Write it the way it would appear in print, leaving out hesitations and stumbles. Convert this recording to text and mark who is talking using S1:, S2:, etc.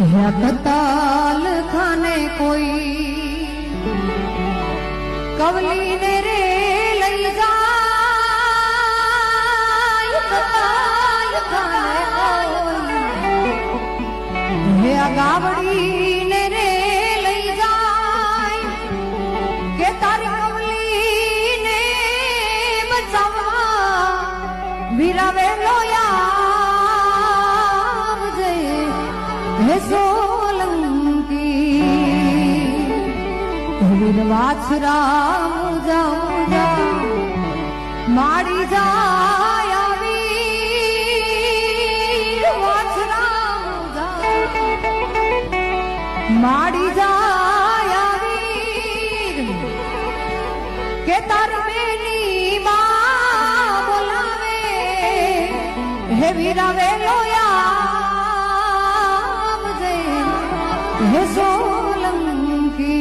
S1: तताल खाने कोई कवली ने रे लई जाए तताल खाने कोई गावड़ी ने रे लई जाए के तारी कवली ने बचावा वीरावे लोया सोलंकी वाछरा मुजा मुजा माड़ी जाया वीर वाछरा मुजा माड़ी जाया वीर के तार बेनी मां बोलावे हे वीरावे लोया हे सोलंकी